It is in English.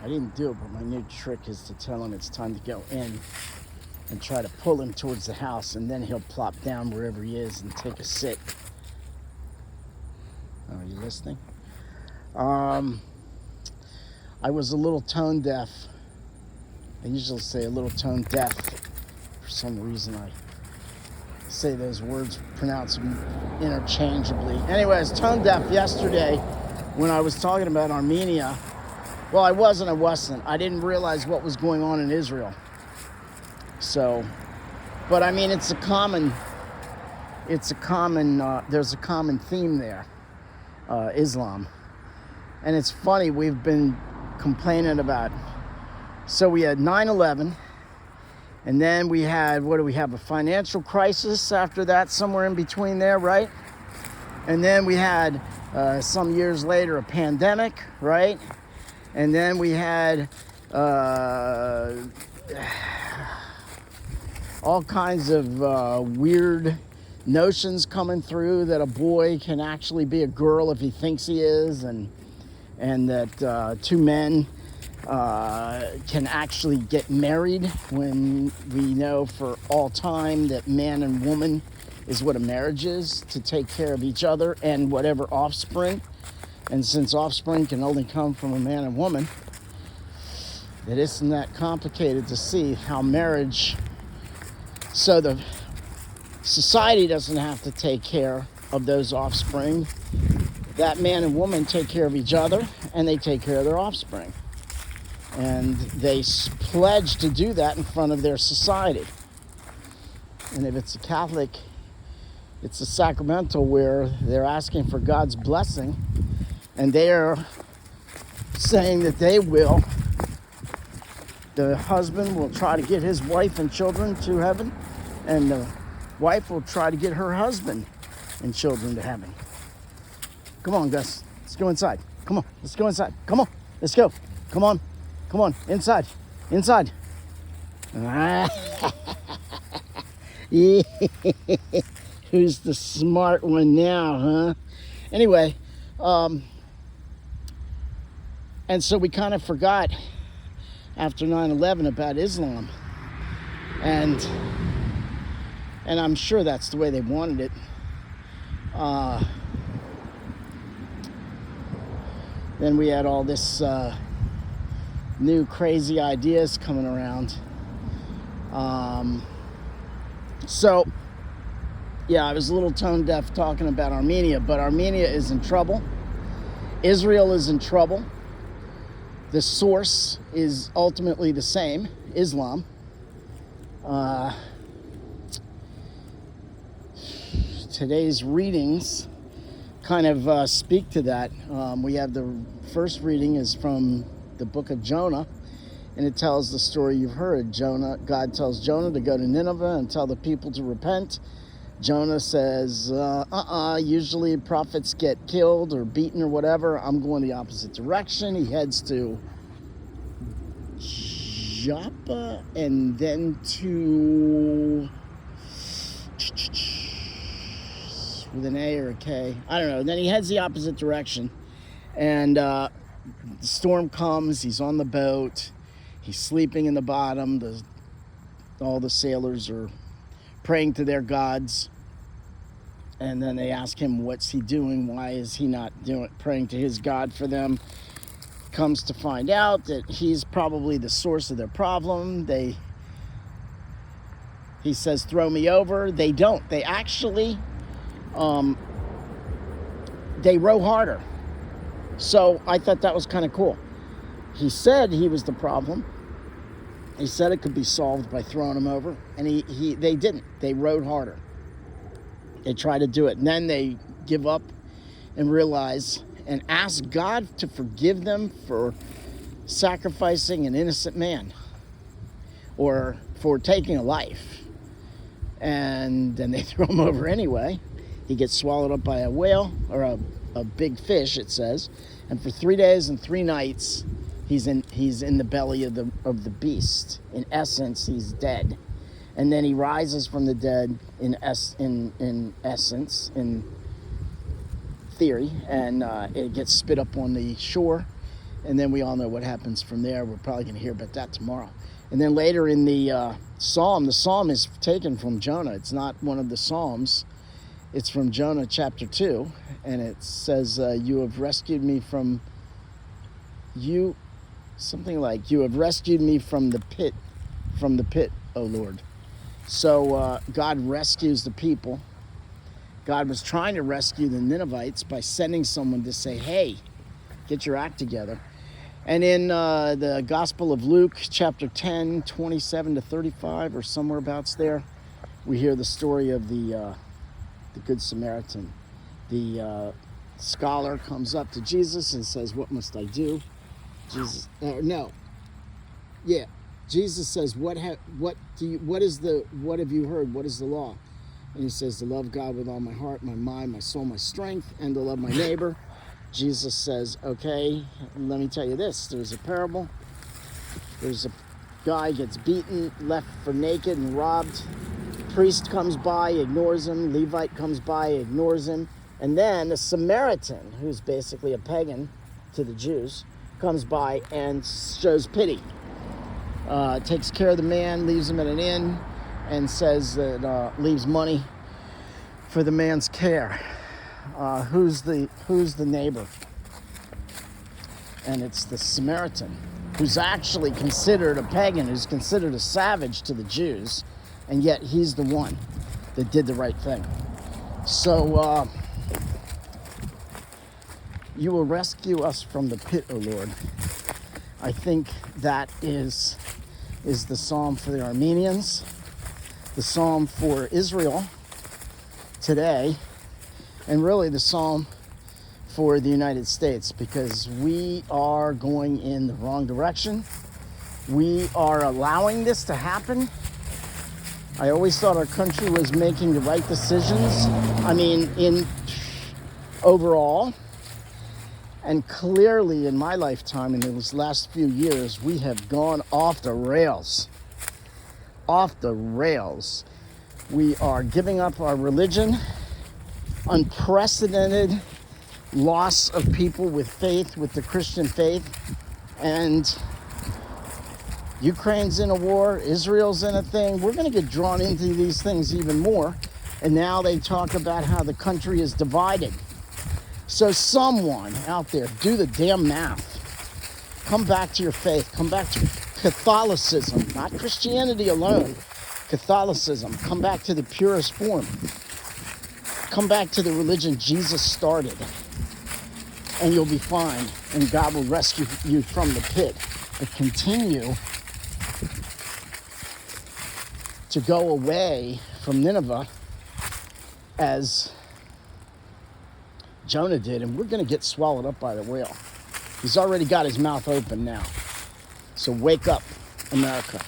didn't do it, but my new trick is to tell him it's time to go in and try to pull him towards the house, and then he'll plop down wherever he is and take a sit. Are you listening? I was a little tone deaf. I usually say a little tone deaf. For some reason, I say those words, pronounce them interchangeably. Anyway, I was tone deaf yesterday when I was talking about Armenia. Well, I wasn't. I didn't realize what was going on in Israel. So, but I mean, there's a common theme there, Islam. And it's funny, we've been complaining about, so we had 9/11, and then we had, a financial crisis after that, somewhere in between there, right? And then we had, some years later, a pandemic, right? And then we had all kinds of weird notions coming through that a boy can actually be a girl if he thinks he is, and that two men can actually get married when we know for all time that man and woman is what a marriage is, to take care of each other and whatever offspring. And since offspring can only come from a man and woman, it isn't that complicated to see how marriage, so the society doesn't have to take care of those offspring. That man and woman take care of each other, and they take care of their offspring. And they pledge to do that in front of their society. And if it's a Catholic, it's a sacramental where they're asking for God's blessing, and they're saying that the husband will try to get his wife and children to heaven, and the wife will try to get her husband and children to heaven. Come on, Gus. Let's go inside. Come on. Let's go inside. Come on. Let's go. Come on. Come on. Inside. Inside. Who's the smart one now, huh? Anyway, and so we kind of forgot after 9/11 about Islam. And I'm sure that's the way they wanted it. Then we had all this new crazy ideas coming around. So, yeah, I was a little tone deaf talking about Armenia, but Armenia is in trouble. Israel is in trouble. The source is ultimately the same, Islam. Today's readings kind of speak to that. We have the first reading is from the book of Jonah, and it tells the story you've heard. God tells Jonah to go to Nineveh and tell the people to repent. Jonah says, usually prophets get killed or beaten or whatever. I'm going the opposite direction. He heads to Joppa and then to, with an A or a K, I don't know. Then he heads the opposite direction, and the storm comes. He's on the boat. He's sleeping in the bottom. All the sailors are praying to their gods, and then they ask him, what's he doing? Why is he not praying to his God for them? Comes to find out that he's probably the source of their problem. He says, throw me over. They don't. They actually, they row harder. So I thought that was kind of cool. He said he was the problem. He said it could be solved by throwing him over, and they didn't. They rowed harder. They tried to do it, and then they give up and realize and ask God to forgive them for sacrificing an innocent man or for taking a life. And then they throw him over anyway. He gets swallowed up by a whale, or a big fish, it says. And for 3 days and 3 nights, he's in the belly of the beast. In essence, he's dead. And then he rises from the dead in essence, in theory, and it gets spit up on the shore, And then we all know what happens from there. We're probably going to hear about that tomorrow. And then later in the psalm is taken from Jonah. It's not one of the psalms. It's from Jonah chapter 2. And it says, you have rescued me from you, something like, you have rescued me from the pit, O Lord. So God rescues the people. God was trying to rescue the Ninevites by sending someone to say, hey, get your act together. And in the Gospel of Luke, chapter 10, 27 to 35, or somewhere abouts there, we hear the story of the Good Samaritan. The scholar comes up to Jesus and says, what must I do? Jesus says, what have you heard? What is the law? And he says, to love God with all my heart, my mind, my soul, my strength, and to love my neighbor. Jesus says, okay, let me tell you this. There's a parable. There's a guy gets beaten, left for naked and robbed. Priest comes by, ignores him. Levite comes by, ignores him. And then a Samaritan, who's basically a pagan to the Jews, comes by and shows pity. Takes care of the man, leaves him at an inn, and says that leaves money for the man's care. Who's the neighbor? And it's the Samaritan, who's actually considered a pagan, who's considered a savage to the Jews, and yet he's the one that did the right thing. So you will rescue us from the pit, O Lord. I think that is the psalm for the Armenians, the psalm for Israel today, and really the psalm for the United States, because we are going in the wrong direction. We are allowing this to happen. I always thought our country was making the right decisions. I mean, in overall. And clearly in my lifetime, in these last few years, we have gone off the rails. Off the rails. We are giving up our religion. Unprecedented loss of people with faith, with the Christian faith. And Ukraine's in a war, Israel's in a thing. We're going to get drawn into these things even more. And now they talk about how the country is divided. So someone out there, do the damn math. Come back to your faith. Come back to Catholicism, not Christianity alone. Catholicism. Come back to the purest form. Come back to the religion Jesus started. And you'll be fine. And God will rescue you from the pit. But continue to go away from Nineveh as Jonah did, and we're going to get swallowed up by the whale. He's already got his mouth open now. So wake up, America.